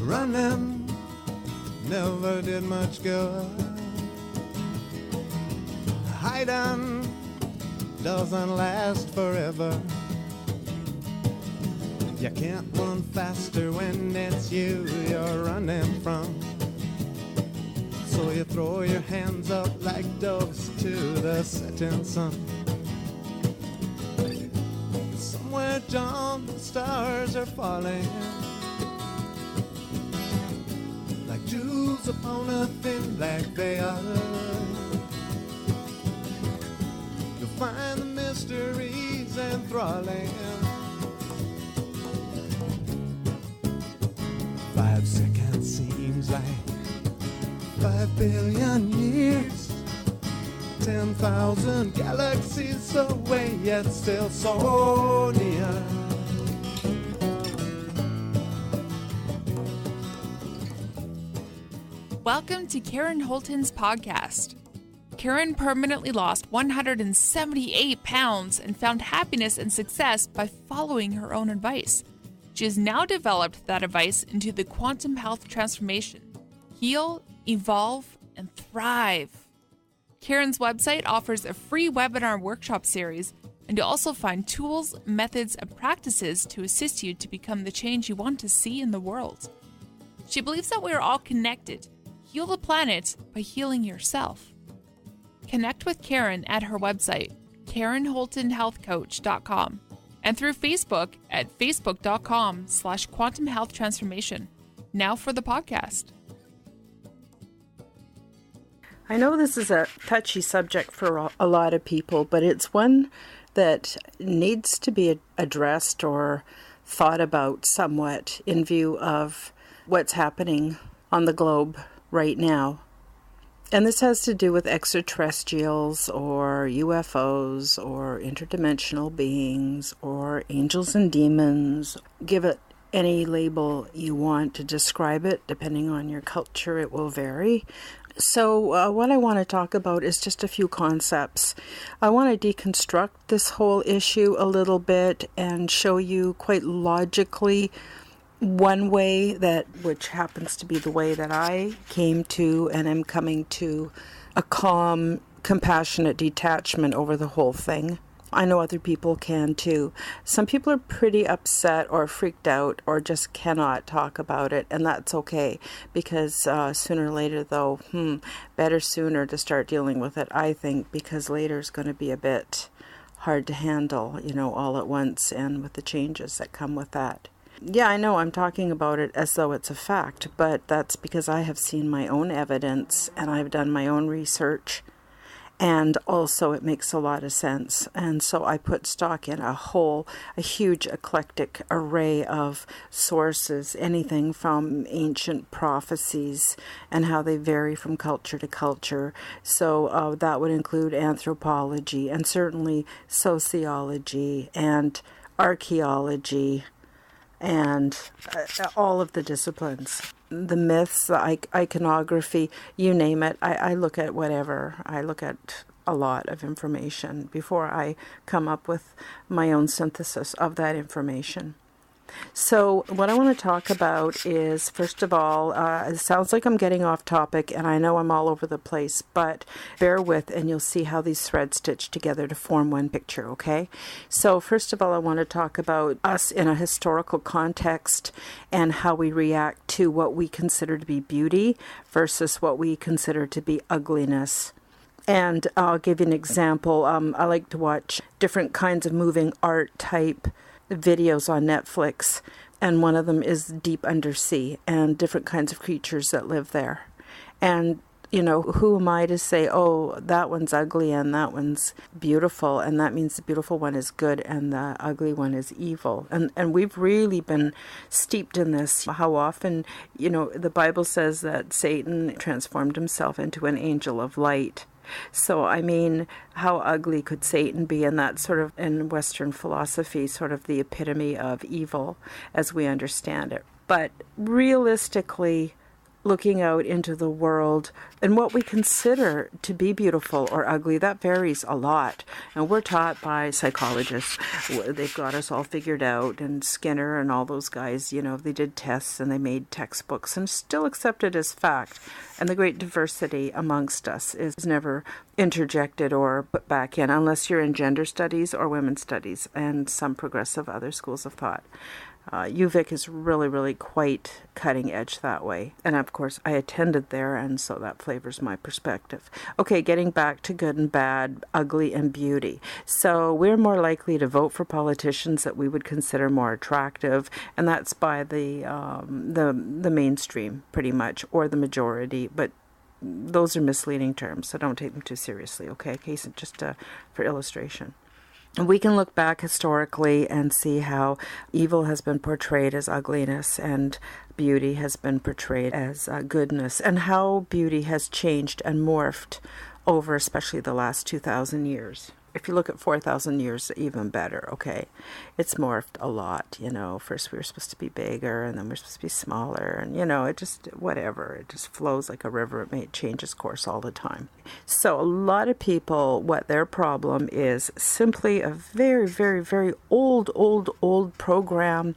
Running never did much good. Hiding doesn't last forever. You can't run faster when it's you you're running from. So you throw your hands up like doves to the setting sun. Somewhere down the stars are falling like dews upon a thin black veil. You'll find the mysteries enthralling. 5 seconds seems like 5 billion years. 10,000 galaxies away, yet still so near. Welcome to Karen Holton's podcast. Karen permanently lost 178 pounds and found happiness and success by following her own advice. She has now developed that advice into the quantum health transformation. Heal, evolve, and thrive. Karen's website offers a free webinar workshop series, and you'll also find tools, methods, and practices to assist you to become the change you want to see in the world. She believes that we are all connected. Heal the planet by healing yourself. Connect with Karen at her website, KarenHoltonHealthCoach.com, and through Facebook at facebook.com/Quantum Health Transformation. Now for the podcast. I know this is a touchy subject for a lot of people, but it's one that needs to be addressed or thought about somewhat in view of what's happening on the globe right now. And this has to do with extraterrestrials or UFOs or interdimensional beings or angels and demons. Give it any label you want to describe it. Depending on your culture, it will vary. So what I want to talk about is just a few concepts. I want to deconstruct this whole issue a little bit and show you quite logically one way which happens to be the way that I came to and am coming to a calm, compassionate detachment over the whole thing. I know other people can too. Some people are pretty upset or freaked out or just cannot talk about it, and that's okay, because sooner or later though, better sooner to start dealing with it, I think, because later is going to be a bit hard to handle, all at once, and with the changes that come with that. Yeah, I know I'm talking about it as though it's a fact, but that's because I have seen my own evidence and I've done my own research, and also it makes a lot of sense. And so I put stock in a huge eclectic array of sources, anything from ancient prophecies and how they vary from culture to culture. So that would include anthropology and certainly sociology and archaeology, and all of the disciplines, the myths, the iconography, you name it. I look at whatever. I look at a lot of information before I come up with my own synthesis of that information. So what I want to talk about is, first of all, it sounds like I'm getting off topic, and I know I'm all over the place, but bear with and you'll see how these threads stitch together to form one picture, okay? So first of all, I want to talk about us in a historical context and how we react to what we consider to be beauty versus what we consider to be ugliness. And I'll give you an example. I like to watch different kinds of moving art type videos on Netflix, and one of them is deep undersea and different kinds of creatures that live there. And who am I to say, oh, that one's ugly and that one's beautiful, and that means the beautiful one is good and the ugly one is evil? And we've really been steeped in this. How often, the Bible says that Satan transformed himself into an angel of light. So, I mean, how ugly could Satan be? And that's sort of, in Western philosophy, sort of the epitome of evil as we understand it. But realistically, looking out into the world and what we consider to be beautiful or ugly, that varies a lot. And we're taught by psychologists. They've got us all figured out, and Skinner and all those guys, they did tests and they made textbooks and still accepted as fact. And the great diversity amongst us is never interjected or put back in unless you're in gender studies or women's studies and some progressive other schools of thought. UVic is really, really quite cutting edge that way. And of course, I attended there, and so that flavors my perspective. Okay, getting back to good and bad, ugly and beauty. So we're more likely to vote for politicians that we would consider more attractive, and that's by the mainstream, pretty much, or the majority, but those are misleading terms, so don't take them too seriously, okay? Case just for illustration. We can look back historically and see how evil has been portrayed as ugliness and beauty has been portrayed as goodness, and how beauty has changed and morphed over especially the last 2,000 years. If you look at 4,000 years, even better, okay? It's morphed a lot, First we were supposed to be bigger, and then we're supposed to be smaller, and, it just, whatever. It just flows like a river. It may change its course all the time. So a lot of people, what their problem is simply a very, very, very old program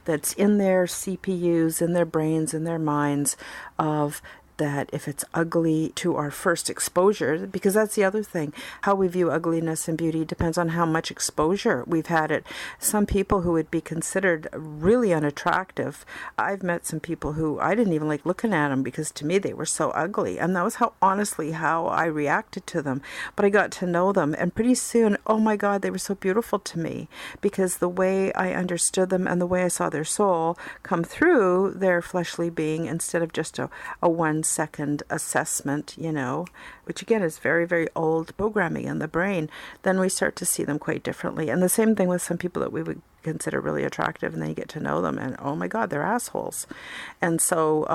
that's in their CPUs, in their brains, in their minds of that if it's ugly to our first exposure, because that's the other thing, how we view ugliness and beauty depends on how much exposure we've had it. Some people who would be considered really unattractive, I've met some people who I didn't even like looking at them because to me they were so ugly, and that was how I reacted to them. But I got to know them, and pretty soon, oh my God, they were so beautiful to me, because the way I understood them and the way I saw their soul come through their fleshly being instead of just a 1-second assessment, which again is very, very old programming in the brain, then we start to see them quite differently. And the same thing with some people that we would consider really attractive, and then you get to know them and oh my God, they're assholes. And so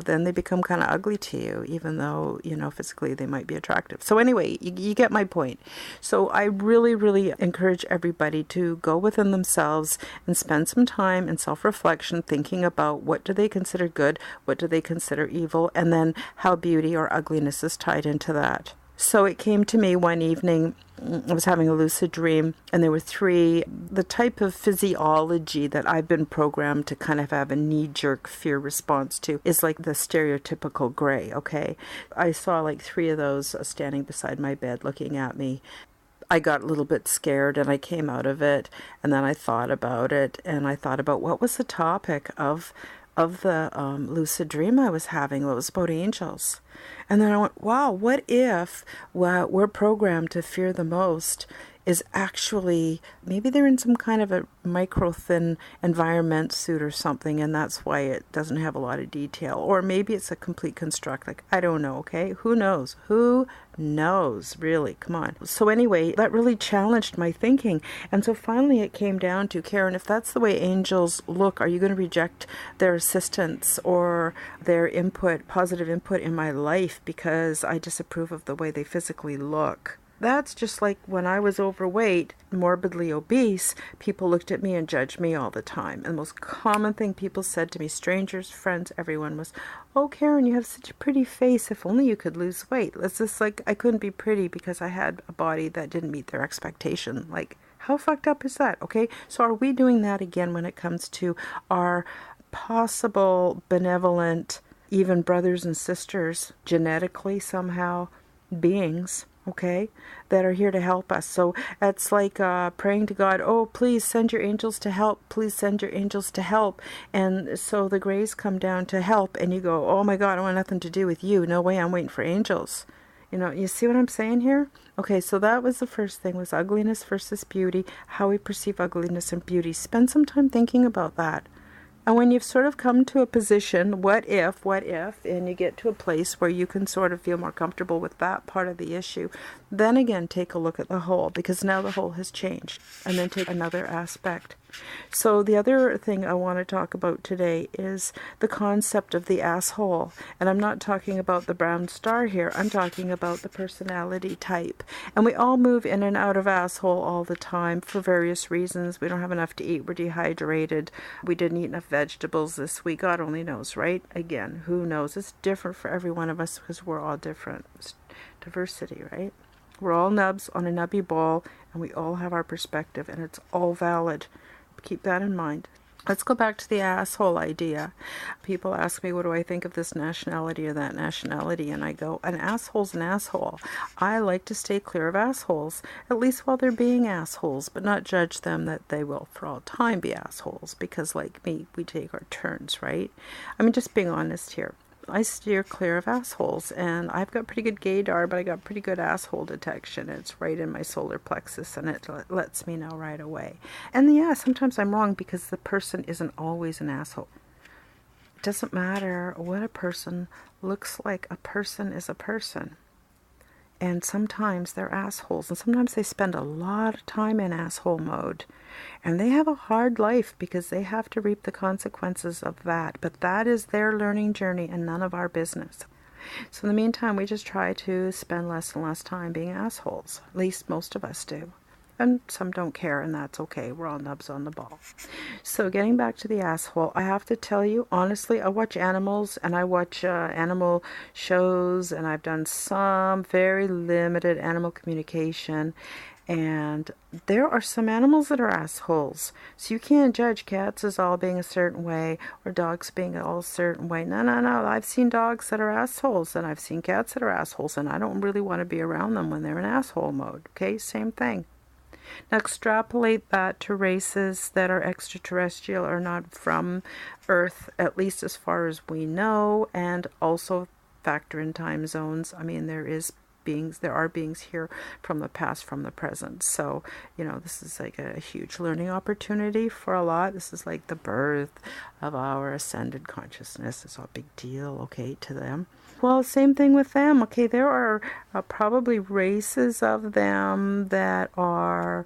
then they become kind of ugly to you, even though physically they might be attractive. So anyway, you get my point. So I really, really encourage everybody to go within themselves and spend some time in self-reflection, thinking about what do they consider good, what do they consider evil, and then how beauty or ugliness is tied into that. So it came to me one evening, I was having a lucid dream, and there were 3, the type of physiology that I've been programmed to kind of have a knee-jerk fear response to is like the stereotypical gray, okay? I saw like 3 of those standing beside my bed looking at me. I got a little bit scared and I came out of it, and then I thought about it, and I thought about what was the topic of the lucid dream I was having. It was about angels. And then I went, wow, what if what we're programmed to fear the most is actually, maybe they're in some kind of a micro-thin environment suit or something, and that's why it doesn't have a lot of detail. Or maybe it's a complete construct. Like, I don't know, okay? Who knows? Who knows, really? Come on. So anyway, that really challenged my thinking. And so finally it came down to, Karen, if that's the way angels look, are you going to reject their assistance or their input, positive input in my life because I disapprove of the way they physically look? That's just like when I was overweight, morbidly obese, people looked at me and judged me all the time. And the most common thing people said to me, strangers, friends, everyone, was, oh, Karen, you have such a pretty face. If only you could lose weight. It's just like I couldn't be pretty because I had a body that didn't meet their expectation. Like, how fucked up is that? Okay, so are we doing that again when it comes to our possible benevolent, even brothers and sisters, genetically somehow, beings? Okay, that are here to help us. So it's like praying to God, oh, please send your angels to help. Please send your angels to help. And so the grays come down to help, and you go, oh my God, I want nothing to do with you. No way, I'm waiting for angels. You see what I'm saying here? Okay, so that was the first thing, was ugliness versus beauty, how we perceive ugliness and beauty. Spend some time thinking about that. And when you've sort of come to a position, what if, and you get to a place where you can sort of feel more comfortable with that part of the issue, then again, take a look at the whole, because now the whole has changed. And then take another aspect. So the other thing I want to talk about today is the concept of the asshole. And I'm not talking about the brown star here. I'm talking about the personality type. And we all move in and out of asshole all the time for various reasons. We don't have enough to eat. We're dehydrated. We didn't eat enough vegetables this week. God only knows, right? Again, who knows? It's different for every one of us because we're all different. It's diversity, right? We're all nubs on a nubby ball, and we all have our perspective, and it's all valid. Keep that in mind. Let's go back to the asshole idea. People ask me, what do I think of this nationality or that nationality? And I go, an asshole's an asshole. I like to stay clear of assholes, at least while they're being assholes, but not judge them that they will for all time be assholes, because like me, we take our turns, right? I mean, just being honest here. I steer clear of assholes, and I've got pretty good gaydar, but I got pretty good asshole detection. It's right in my solar plexus, and it lets me know right away. And yeah, sometimes I'm wrong because the person isn't always an asshole. It doesn't matter what a person looks like. A person is a person. And sometimes they're assholes, and sometimes they spend a lot of time in asshole mode. And they have a hard life because they have to reap the consequences of that. But that is their learning journey and none of our business. So in the meantime, we just try to spend less and less time being assholes. At least most of us do. And some don't care, and that's okay. We're all nubs on the ball. So getting back to the asshole, I have to tell you, honestly, I watch animals, and I watch animal shows, and I've done some very limited animal communication. And there are some animals that are assholes. So you can't judge cats as all being a certain way or dogs being all a certain way. No. I've seen dogs that are assholes, and I've seen cats that are assholes, and I don't really want to be around them when they're in asshole mode. Okay, same thing. Now extrapolate that to races that are extraterrestrial or not from Earth, at least as far as we know, and also factor in time zones. I mean, there are beings here from the past, from the present. So, this is like a huge learning opportunity for a lot. This is like the birth of our ascended consciousness. It's a big deal, okay, to them. Well, same thing with them. Okay, there are probably races of them that are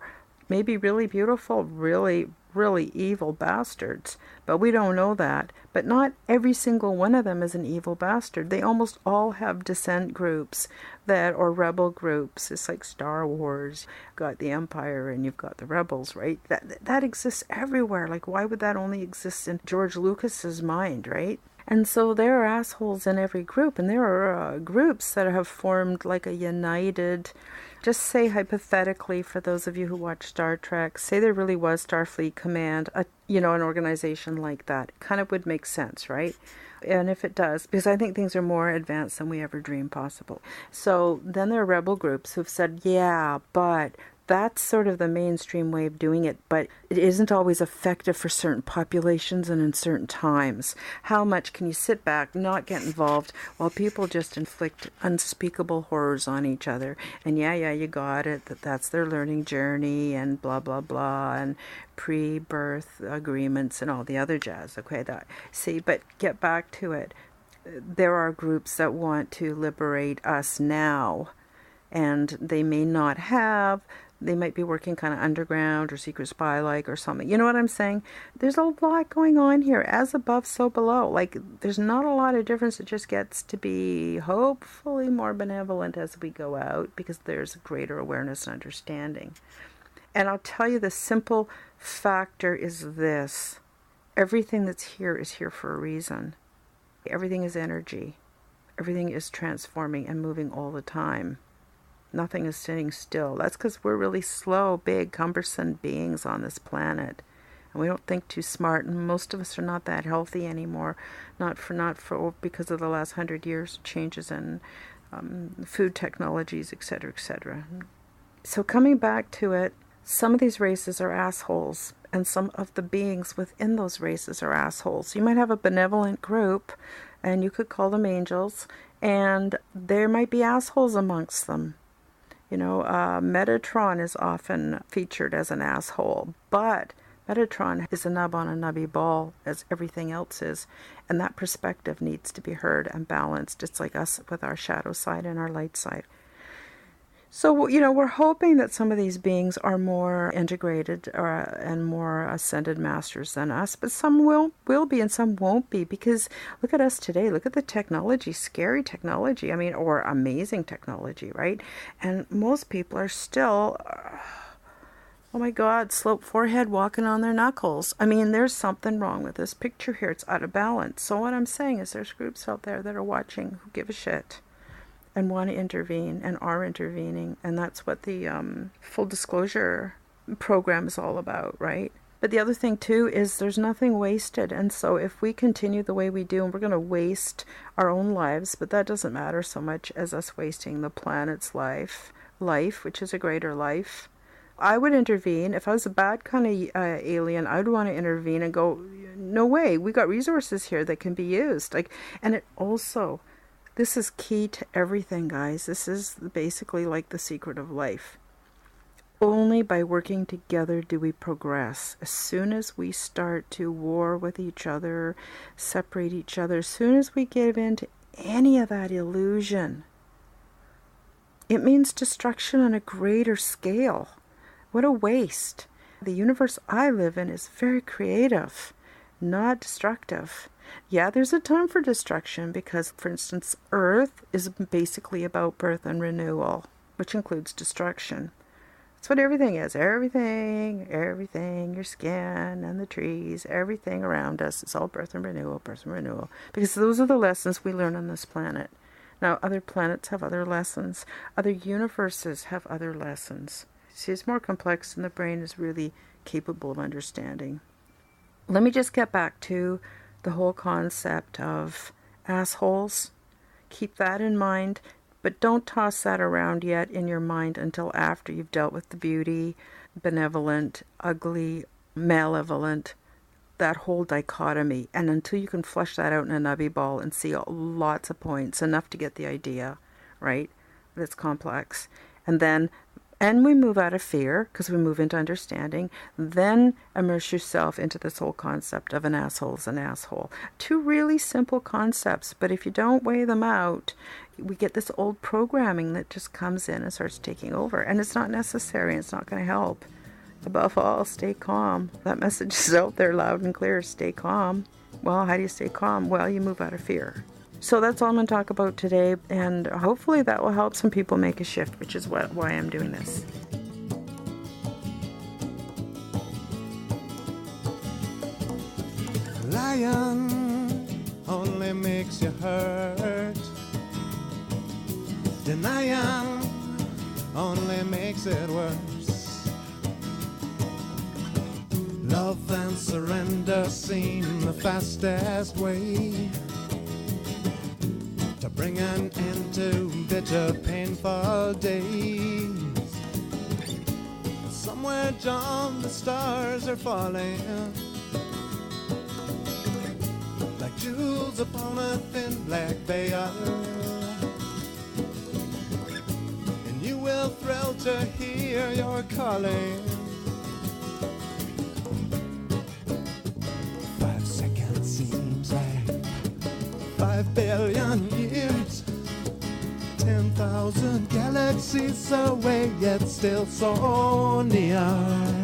maybe really beautiful, really, really evil bastards. But we don't know that. But not every single one of them is an evil bastard. They almost all have dissent groups or rebel groups. It's like Star Wars. You've got the Empire and you've got the rebels, right? That exists everywhere. Like, why would that only exist in George Lucas's mind, right? And so there are assholes in every group, and there are groups that have formed like a united, just say hypothetically, for those of you who watch Star Trek, say there really was Starfleet Command, an organization like that. It kind of would make sense, right? And if it does, because I think things are more advanced than we ever dreamed possible. So then there are rebel groups who've said, yeah, but that's sort of the mainstream way of doing it, but it isn't always effective for certain populations and in certain times. How much can you sit back, not get involved, while people just inflict unspeakable horrors on each other? And yeah, you got it, that's their learning journey, and blah, blah, blah, and pre-birth agreements and all the other jazz. Okay, but get back to it. There are groups that want to liberate us now, and they may not have. They might be working kind of underground or secret spy-like or something. You know what I'm saying? There's a lot going on here. As above, so below. Like, there's not a lot of difference. It just gets to be hopefully more benevolent as we go out, because there's a greater awareness and understanding. And I'll tell you, the simple factor is this. Everything that's here is here for a reason. Everything is energy. Everything is transforming and moving all the time. Nothing is sitting still. That's because we're really slow, big, cumbersome beings on this planet. And we don't think too smart. And most of us are not that healthy anymore. Not for because of the last 100 years changes in food technologies, etc., etc. So coming back to it, some of these races are assholes. And some of the beings within those races are assholes. You might have a benevolent group, and you could call them angels. And there might be assholes amongst them. Metatron is often featured as an asshole, but Metatron is a nub on a nubby ball, as everything else is, and that perspective needs to be heard and balanced. It's like us with our shadow side and our light side. So, we're hoping that some of these beings are more integrated and more ascended masters than us, but some will be and some won't be, because look at us today. Look at the technology, scary technology, or amazing technology, right? And most people are still, oh my God, sloped forehead, walking on their knuckles. There's something wrong with this picture here. It's out of balance. So what I'm saying is there's groups out there that are watching who give a shit and want to intervene and are intervening. And that's what the full disclosure program is all about, right? But the other thing too is there's nothing wasted. And so if we continue the way we do, and we're going to waste our own lives, but that doesn't matter so much as us wasting the planet's life, which is a greater life. I would intervene. If I was a bad kind of alien, I would want to intervene and go, no way, we got resources here that can be used. And it also, this is key to everything, guys. This is basically like the secret of life. Only by working together do we progress. As soon as we start to war with each other, separate each other, as soon as we give in to any of that illusion, it means destruction on a greater scale. What a waste. The universe I live in is very creative, not destructive. Yeah, there's a time for destruction because, for instance, Earth is basically about birth and renewal, which includes destruction. That's what everything is. Everything, your skin and the trees, everything around us, it's all birth and renewal, because those are the lessons we learn on this planet. Now, other planets have other lessons. Other universes have other lessons. See, it's more complex than the brain is really capable of understanding. Let me just get back to the whole concept of assholes. Keep that in mind, but don't toss that around yet in your mind until after you've dealt with the beauty, benevolent, ugly, malevolent, that whole dichotomy, and until you can flesh that out in a nubby ball and see lots of points, enough to get the idea, right? That's complex. And we move out of fear because we move into understanding. Then immerse yourself into this whole concept of an asshole is an asshole. Two really simple concepts, but if you don't weigh them out, we get this old programming that just comes in and starts taking over. And it's not necessary. It's not going to help. Above all, stay calm. That message is out there loud and clear. Stay calm. Well, how do you stay calm? Well, you move out of fear. So that's all I'm going to talk about today, and hopefully that will help some people make a shift, which is why I'm doing this. Lion only makes you hurt. Denying only makes it worse. Love and surrender seem the fastest way to bring an end to bitter, painful days. Somewhere, John, the stars are falling like jewels upon a thin black veil, and you will thrill to hear your calling. 5 seconds seems like 5 billion years, 10,000 galaxies away, yet still so near.